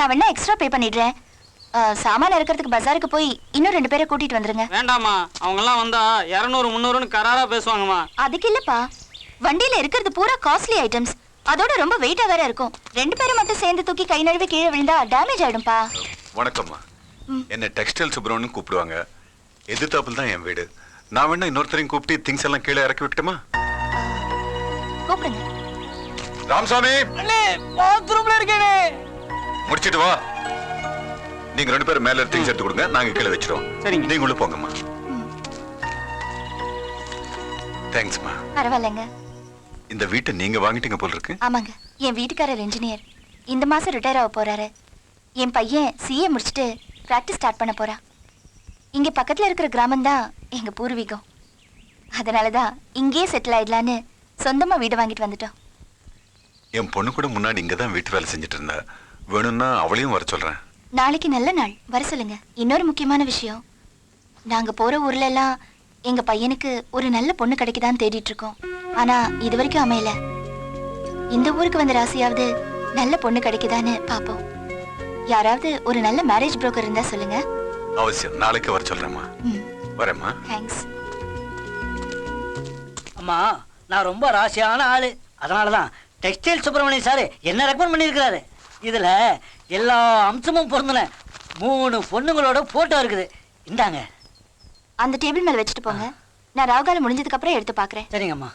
நான் வேணா extra pay பண்ணிடுறேன். சாமான இருக்கிறதுக்கு பஜாருக்கு போய் இன்னும் 2 பேரை கூட்டிட்டு வந்துருங்க. வேண்டாமா, அவங்க எல்லாம் வந்தா 200 300ன்னு கராரா பேசுவாங்கம்மா. அதுக்கு இல்லப்பா, வண்டியில இருக்கிறது பூரா காஸ்ட்லி ஐட்டம்ஸ், அதோட ரொம்ப வெயிட்டா வேற இருக்கும். 2 பேரும் மட்டும் சேர்ந்து தூக்கி கை நழுவி கீழே விழுந்தா டேமேஜ் ஆயிடும்பா. வணக்கம்மா, என்ன டெக்ஸ்டைல் சுப்ரமணியன் கூப்பிடுவாங்க. எதிர்த்தாப்புல தான் என் வீடு. நான் வேணா இன்னொருத்தரையும் கூப்பிட்டு திங்ஸ் எல்லாம் கீழே இறக்கி விட்டுமா? கூப்பிடுங்க. ராமசாமி, பாத்ரூம்ல இருக்கேனே. முடிச்சிட்டு வா. நீங்க 2 பேரும் மேல திங்ஸ் எடுத்து கொடுங்க, நாங்க கீழே வச்சிரோம். சரிங்க. நீங்க உள்ள போங்கம்மா. தேங்க்ஸ்மா. பரவாயில்லைங்க. இந்த வீட்டை நீங்க வாங்கிட்டீங்க போல இருக்கு. ஆமாங்க, என் வீட்டுக்காரர் இன்ஜினியர். இந்த மாசம் ரிட்டையர் ஆக போறாரு. என் பையன் சிஏ முடிச்சுட்டு பிராக்டிஸ் ஸ்டார்ட் பண்ண போறான். இங்க பக்கத்துல இருக்கிற கிராமம் தான் எங்க பூர்வீகம். அதனாலதான் இங்கேயே செட்டில் ஆயிடலான்னு சொந்தமா வீடு வாங்கிட்டு வந்துட்டோம். என் பொண்ணு கூட முன்னாடி இங்கதான் வீட்டு வேலை செஞ்சுட்டு இருந்தா. வேணும்னா அவளையும் வர சொல்றேன். நாளைக்கு நல்ல நாள், வர சொல்லுங்க. இன்னொரு முக்கியமான விஷயம், நாங்க போற ஊர்ல எல்லாம் எங்க பையனுக்கு ஒரு நல்ல பொண்ணு கிடைக்குதான்னு தேடிட்டு இருக்கோம். ஆனா இது வரைக்கும் அமையல. இந்த ஊருக்கு வந்த ராசியாவது நல்ல பொண்ணு கிடைக்குதான்னு பாப்போம். யாராவது ஒரு நல்ல மேரேஜ் புரோக்கர் இருந்தா சொல்லுங்க. அவசியம், நாளைக்கு வர சொல்றேம்மா. வரேம்மா. தேங்க்ஸ். அம்மா, நான் ரொம்ப ராசியான ஆளு. அதனாலதான் டெக்ஸ்டைல் சுப்பிரமணியன் சார் என்ன ரெக்கமெண்ட் பண்ணியிருக்கிறாரு. இதுல எல்லா அம்சமும் பொருந்தின 3 பொண்ணுங்களோட போட்டோ இருக்குது. இந்தாங்க. அந்த டேபிள் மேல வச்சுட்டு போங்க. நான் ராகுகாலம் முடிஞ்சதுக்கு அப்புறம் எடுத்து பாக்குறேன். சரிங்கம்மா.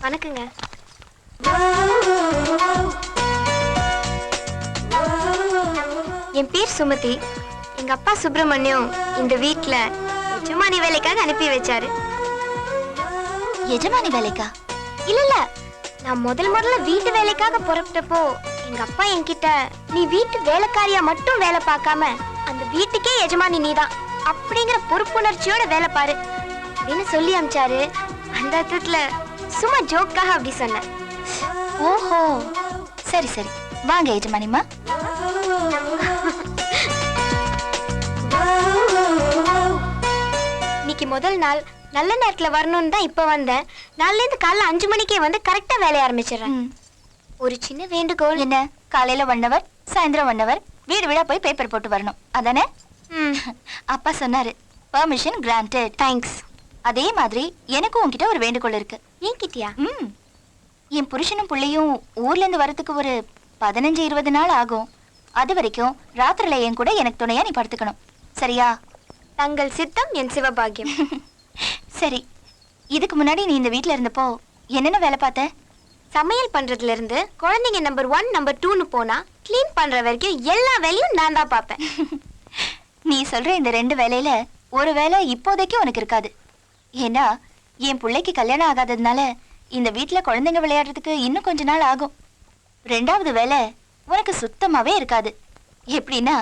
வணக்கங்க. என் பேர் சுமதி. எங்க அப்பா சுப்பிரமணியம் இந்த வீட்ல எஜமானி வேலைக்காக அனுப்பி வச்சாரு. எஜமானி வேலைக்கா? இல்ல, நான் முதல்ல வீட்டு வேலைக்காக புறப்பட்டப்போ எங்க அப்பா என்கிட்ட, நீ வீட்டு வேலைக்காரியா மட்டும் வேலை பார்க்காம அந்த வீட்டுக்கே எஜமானி நீதான் அப்படிங்கிற பொறுப்புணர்ச்சியோட வேலை பாரு அப்படின்னு சொல்லி அனுப்பிச்சாரு. அந்த அர்த்தத்துல சும்மா ஜோக்காக அப்படி சொன்னேன். ஓஹோ, சரி சரி, வாங்க எஜமானிமா. இன்னைக்கு முதல் நாள், நல்ல நேரத்துல வரணும்னு தான் இப்ப வந்தேன். நாளைல இருந்து காலைல 5 மணிக்கே வந்து கரெக்டா வேலைய ஆரம்பிச்சிடறேன். ஒரு சின்ன வேண்டுகோள். என்ன? காலையில 1 hour, சாயந்தரம் 1 hour வீடு வீடா போய் பேப்பர் போட்டு வரணும், அதானே? அப்பா சொன்னாரு, பெர்மிஷன் கிராண்டட். தேங்க்ஸ். அதே மாதிரி எனக்கும் உன்கிட்ட ஒரு வேண்டுகோள் இருக்கு. ஏன்கிட்டயா? என் புருஷனும் பிள்ளையும் ஊர்ல இருந்து வரதுக்கு ஒரு 15-20 நாள் ஆகும். அது வரைக்கும் ராத்திரில என் கூட எனக்கு துணையா நீ படுத்துக்கணும், சரியா? தங்கள் சித்தம் என் சிவபாகியம். சரி, இதுக்கு முன்னாடி நீ இந்த வீட்ல இருந்தப்போ என்னென்ன வேலை பார்த்த? சமையல் பண்றதுல இருந்து குழந்தைங்க நம்பர் 1 நம்பர் 2ன்னு போனா கிளீன் பண்ற வரைக்கும் எல்லா வேலையும் நான் தான் பார்ப்பேன். நீ சொல்ற இந்த 2 வேலையில ஒரு வேலை இப்போதைக்கு உனக்கு இருக்காது. ஏன்னா என் பிள்ளைக்கு கல்யாணம் ஆகாததுனால இந்த வீட்டுல குழந்தைங்க விளையாடுறதுக்கு இன்னும் கொஞ்ச நாள் ஆகும். 2வது வேலை உனக்கு சுத்தமாவே இருக்காது. எப்படின்னா,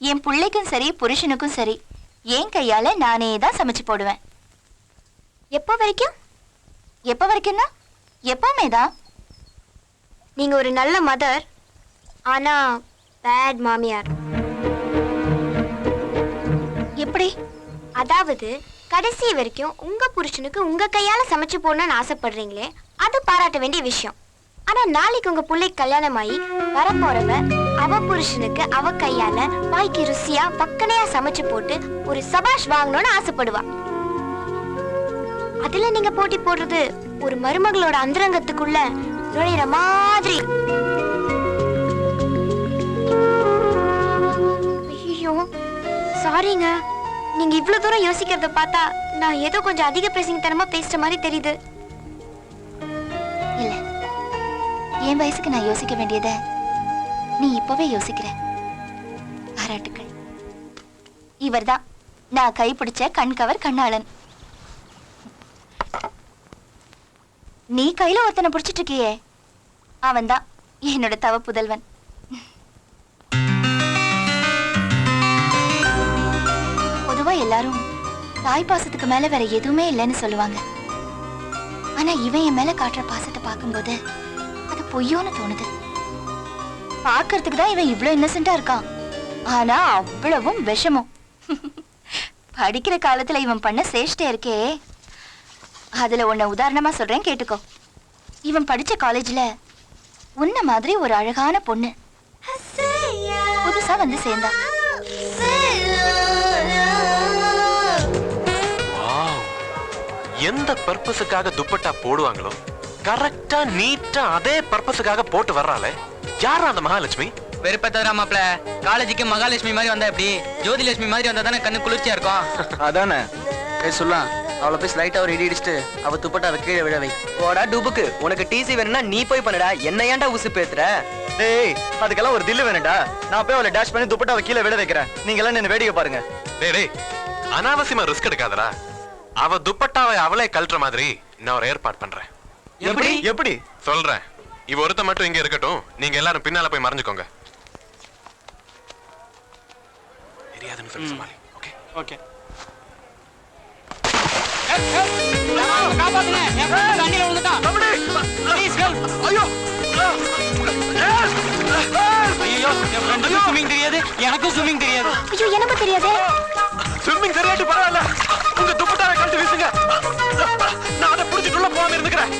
என் பிள்ளைக்கும் சரி புருஷனுக்கும் சரி என் கையால நானே தான் சமைச்சு போடுவேன். எப்போ வரைக்கும்? எப்போ வரைக்கும்னா எப்பவுமே தான். நீங்க ஒரு நல்ல மதர், ஆனா பேட் மாமியார். எப்படி? அதாவது கடைசி வரைக்கும் உங்க புருஷனுக்கு உங்க கையால சமைச்சு போடணும்னு ஆசைப்படுறீங்களே, அது பாராட்ட வேண்டிய விஷயம். ஆனா நாளைக்கு உங்க பிள்ளைக்கு கல்யாணம் ஆகி வரப்போறவ அவ புருஷனுக்கு அவ கையால வாய்க்கு ருசியா பக்கனையா சமைச்சு போட்டு ஒரு சபாஷ் வாங்கணும்னு ஆசைப்படுவா. அதுல நீங்க போட்டி போடுறது ஒரு மருமகளோட அந்தரங்கத்துக்குள்ள நுழையிற மாதிரி. ஐயோ சாரிங்க, நீங்க இவ்வளவு தூரம் யோசிக்கிறத பார்த்தா நான் ஏதோ கொஞ்சம் அதிக பிரசிங்கத்தனமா பேசுற மாதிரி தெரியுது. இல்ல, என் வயசுக்கு நான் யோசிக்க வேண்டியத நீ இப்பவே யோசிக்கிற. பாராட்டுக்கள். இவர்தான் நான் கைப்பிடிச்ச கண்கவர் கண்ணாளன். நீ கையில ஒருத்தனை பிடிச்சிட்டு இருக்கியே, அவன்தான் என்னோட தவ புதல்வன். பொதுவா எல்லாரும் தாய் பாசத்துக்கு மேல வேற எதுவுமே இல்லைன்னு சொல்லுவாங்க. ஆனா இவன் என் மேல காட்டுற பாசத்தை பார்க்கும்போது அது பொய்யோன்னு தோணுது. பாக்குறதுக்கு தான் இவன் இவ்ளோ இன்னசென்ட்டா இருக்கான். ஆனா அவ்வளவும் விஷமம். படிக்கிற காலத்துல இவன் பண்ண சேஷ்டை இருக்கே, அதுல உன்னை உதாரணமா சொல்றேன் கேட்டுக்கோ. இவன் படிச்ச காலேஜ்ல உன்ன மாதிரி ஒரு அழகான பொண்ணு புதுசா வந்து சேர்ந்தா. எந்த பர்பஸுக்காக துப்பட்டா போடுவாங்களோ கரெக்டா நீட்டா அதே பர்பஸுக்காக போட்டு வர்றாளே, யாரா அந்த மகாலட்சுமி? வெறுப்ப தவிர மாப்ள, காலேஜுக்கு மகாலட்சுமி மாதிரி வந்தா எப்படி? ஜோதிலட்சுமி மாதிரி வந்தா தானே கண்ணு குளிர்ச்சியா இருக்கும். அதானே சொல்லலாம். அவளை போய் லைட்டா ஒரு இடி இடிச்சுட்டு அவ துப்பட்டாவை கீழே விழ வை. போடா டூபுக்கு, உனக்கு டிசி வேணும்னா நீ போய் பண்ணுடா, என்ன ஏன்டா உசு பேத்துற? டேய், அதுக்கெல்லாம் ஒரு தில்லு வேணும்டா. நான் போய் அவளை டேஷ் பண்ணி துப்பட்டாவை கீழே விழ வைக்கிறேன். நீங்க எல்லாம் என்ன வேடிக்கை பாருங்க. டேய் அனாவசியமா ரிஸ்க் எடுக்காதடா. அவ துப்பட்டாவை அவளே கழட்டுற மாதிரி நான் ஒரு ஏற்பாடு பண்றேன். எப்படி எப்படி சொல்றேன். இவ ஒருத்த மட்டும் இங்க இருக்கட்டும், நீங்க எல்லாரும் பின்னால போய் மறைஞ்சுக்கோங்க. தெரியாதுன்னு சொல்லி சமாளி. Okay okay. காப்பாத்துங்க, என் friend தண்ணியில விழுந்துட்டான். Please help. ஐயோ என் ஃப்ரெண்டுக்கு ஸ்விமிங் தெரியாது, எனக்கும் ஸ்விமிங் தெரியாது. ஐயோ எனக்கு தெரியாதே. ஸ்விம்மிங் தெரியாட்டி பரவாயில்ல, உங்க துப்பட்டாவை கழட்டி வீசுங்க. நான் அதை புடிச்சிட்டுள்ள போகாம இருந்துக்கிறேன்.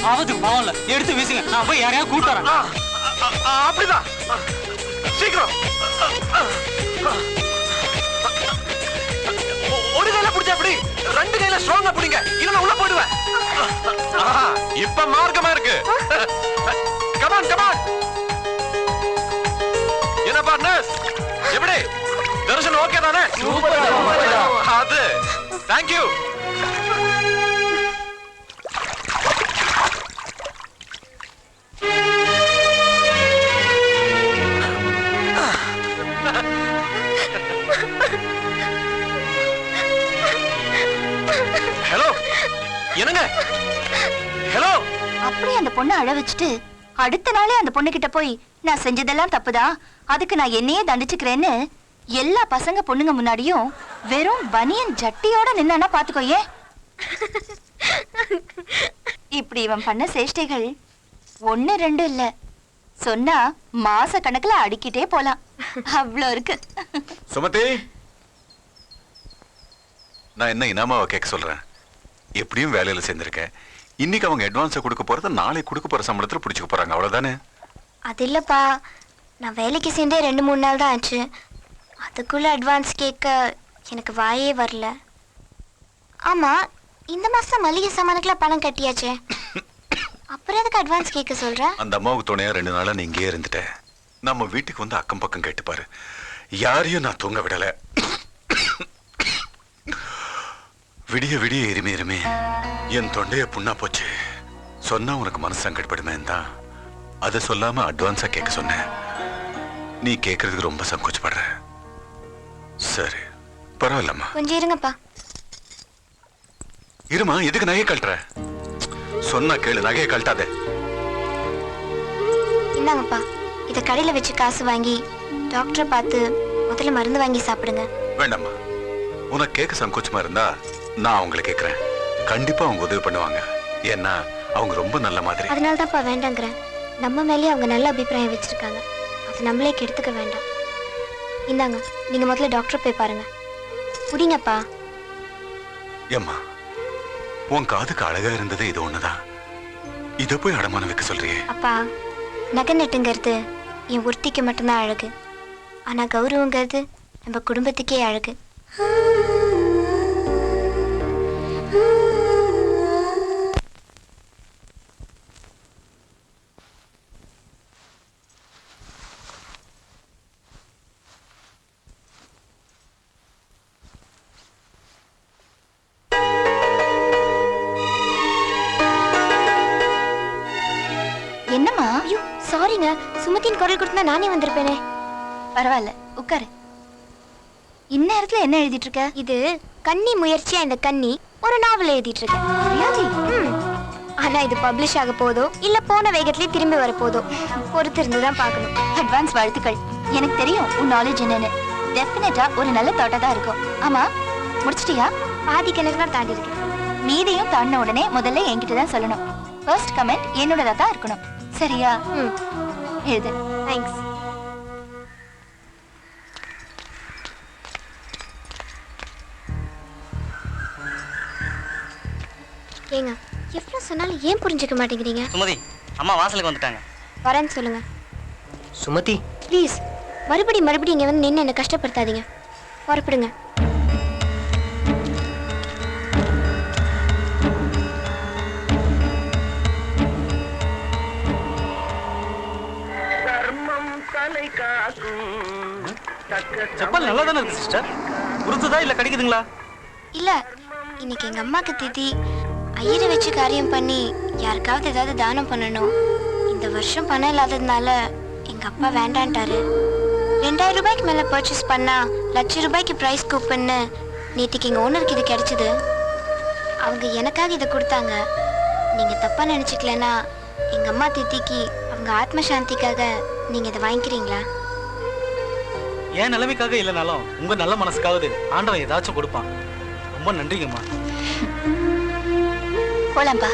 ஆபத்துக்கு பாவம்ல, எடுத்து வீசுங்க. நான் போய் யாரையாவது கூட்டு வரேன். அப்படிதான், சீக்கிரம். ஒரு கையில புடிச்சா அப்படி, ரெண்டு கையில ஸ்ட்ராங்கா புடிங்க, இல்ல உள்ள போடுவேன். இப்ப மார்க்கமா இருக்கு. Come on come on. என்னப்பா நர்ஸ், எப்படி தர்ஷன் ஓகே தானே? அது தேங்க்யூ. ஹலோ, என்னங்க? ஹலோ. அப்படியே அந்த பொண்ணை அழ வச்சுட்டு அடுத்த நாளே அந்த பொண்ணு கிட்ட போய் நான் செஞ்சதெல்லாம் தப்புதான், அதுக்கு நான் என்னையே தண்டிச்சுக்கிறேன்னு எல்லா பசங்க பொண்ணுங்க முன்னாடியும் வெறும் பனியன் ஜட்டியோட நின்னா பாத்துக்கோயே. இப்படி இவன் பண்ண சேஷ்டைகள் 1 2 இல்ல, சொன்னா மாச கணக்குல அடிக்கிட்டே போலாம். அவ்வளோ இருக்கு. சுமதி, நான் என்ன இனாமாவை கேட்க சொல்றேன். எப்படியும் வேலையில சேர்ந்திருக்கேன். இன்னைக்கு அவங்க அட்வான்ஸை கொடுக்க போறத நாளைக்கு கொடுக்க போற சம்பளத்துல பிடிச்சுக்க போறாங்க, அவ்வளவுதானே? அது இல்லப்பா, நான் வேலைக்கு சேர்ந்தே 2 3 நாள் தான் ஆச்சு. அதுக்குள்ள அட்வான்ஸ் கேட்க எனக்கு வாயே வரல. ஆமா, இந்த மாசம் மளிகை சாமானுக்குலாம் பணம் கட்டியாச்சே, அப்புறம் எதுக்கு அட்வான்ஸ் கேட்க சொல்ற? அந்த அம்மாவுக்கு துணையா 2 நாளா நீ இங்கேயே இருந்துட்டேன். நம்ம வீட்டுக்கு வந்து அக்கம் பக்கம் கேட்டுப்பாரு, யாரையும் நான் தூங்க விடல. விடிய விடிய எருமே எருமே என் தொண்டைய புண்ணா போச்சு. சொன்னா உனக்கு மனசு சங்கடப்படுமே தான் அதை சொல்லாம அட்வான்ஸா கேட்க சொன்னேன். நீ கேட்கறதுக்கு ரொம்ப சங்கோச்சப்படுற. சரி பரவாயில்லம்மா, கொஞ்சம் இருங்கப்பா. இருமா, எதுக்கு நகையை கழட்டுற? சொன்னா கேளு, நகையை கழட்டாதே. இந்தாங்கப்பா, இதை கடையில வச்சு காசு வாங்கி டாக்டரை பார்த்து முதல்ல மருந்து வாங்கி சாப்பிடுங்க. வேண்டாம்மா, உனக்கு கேட்க சங்கோச்சமா இருந்தா நான் அவங்களை கேட்கிறேன். கண்டிப்பா அவங்க உதவி பண்ணுவாங்க. ஏன்னா அவங்க ரொம்ப நல்ல மாதிரி. அதனால தான்ப்பா வேண்டாங்கிறேன். நம்ம மேலேயே அவங்க நல்ல அபிப்பிராயம் வச்சிருக்காங்க, அது நம்மளே கெடுத்துக்க வேண்டாம். இந்தாங்க, நீங்க முதல்ல டாக்டரை போய் பாருங்க. புடிங்கப்பா. ஏம்மா, உன் காதுக்கு அழகா இருந்தது இது ஒண்ணுதான், இத போய் அடமான வைக்க சொல்றியே? அப்பா, நகை நட்டுங்கிறது என் ஒருத்திக்கு மட்டும்தான் அழகு, ஆனா கௌரவங்கிறது நம்ம குடும்பத்துக்கே அழகு. என்னம்மா? ஐயோ சாரிங்க, சுமதியின் குரல் கொடுத்தா நானே வந்திருப்பேனே. பரவாயில்ல, உட்காரு. இந்நேரத்துல என்ன எழுதிட்டு இருக்க? இது கன்னி முயற்சியா இந்த கன்னி ஒரு நாவல் எழுதிட்டு இருக்கேன். ரியாதி, ஆனா இது பப்ளிஷ் ஆக போதோ இல்ல போன வேகத்திலே திரும்பி வர போதோ பொறுத்து இருந்துதான் பார்க்கணும். அட்வான்ஸ் வாழ்த்துக்கள். எனக்கு தெரியும் உன் நாலேஜ் என்னன்னு. டெஃபினட்டா ஒரு நல்ல தாட்டா தான் இருக்கும். ஆமா, முடிச்சிட்டியா? பாதி கிணறு தான் தாண்டி இருக்கேன். மீதியும் தாண்டின உடனே முதல்ல என்கிட்ட தான் சொல்லணும். ஃபர்ஸ்ட் கமெண்ட் என்னோடதா தான் இருக்கணும், சரியா? ம், எழுது. தேங்க்ஸ். ஏங்க எவ்வளவு சொன்னாலும் ஏன் புரிஞ்சுக்க மாட்டேங்கிறீங்க? சுமதி அம்மா வாசலுக்கு வந்துட்டாங்க. வரேன்னு சொல்லுங்க. சுமதி ப்ளீஸ் மறுபடியும் இங்க வந்து நின்று என்ன கஷ்டப்படுத்தாதீங்க. புறப்படுங்க. செப்பல் நல்லா தானே இருக்கு சிஸ்டர். உறுத்துதா இல்ல கடிக்குதுங்களா? இல்ல, இன்னைக்கு எங்க அம்மாக்கு திதி. ஐயரை வச்சு காரியம் பண்ணி யாருக்காவது ஏதாவது தானம் பண்ணணும். இந்த வருஷம் பணம் இல்லாததுனால எங்க அப்பா வேண்டான்ட்டாரு. 2000 ரூபாய்க்கு மேல பர்ச்சேஸ் பண்ணா 1,00,000 ரூபாய்க்கு பிரைஸ் கூப்பன்னு நேத்திக்கு எங்க ஓனருக்கு இது கிடைச்சது. அவங்க எனக்காக இதை கொடுத்தாங்க. நீங்க தப்பா நினைச்சுக்கலன்னா எங்க அம்மா திதிக்கு அவங்க ஆத்ம சாந்திக்காக நீங்க இதை வாங்கிக்கிறீங்களா? என் நிலைமைக்காக இல்லைனாலும் உங்க நல்ல மனசுக்காவது ஆண்டவன் ஏதாச்சும் கொடுப்பான். ரொம்ப நன்றிங்கம்மா. போலாம்பா.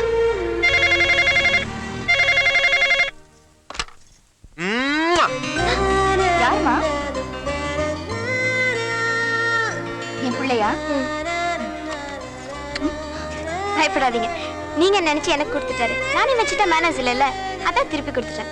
யாருமா? என் பிள்ளையா? பயப்படாதீங்க. நீங்க நினைச்சு எனக்கு கொடுத்துட்டாரு. நானே வச்சுட்டா மேனேஜ் இல்லைல்ல, அதான் திருப்பி கொடுத்துட்டேன்.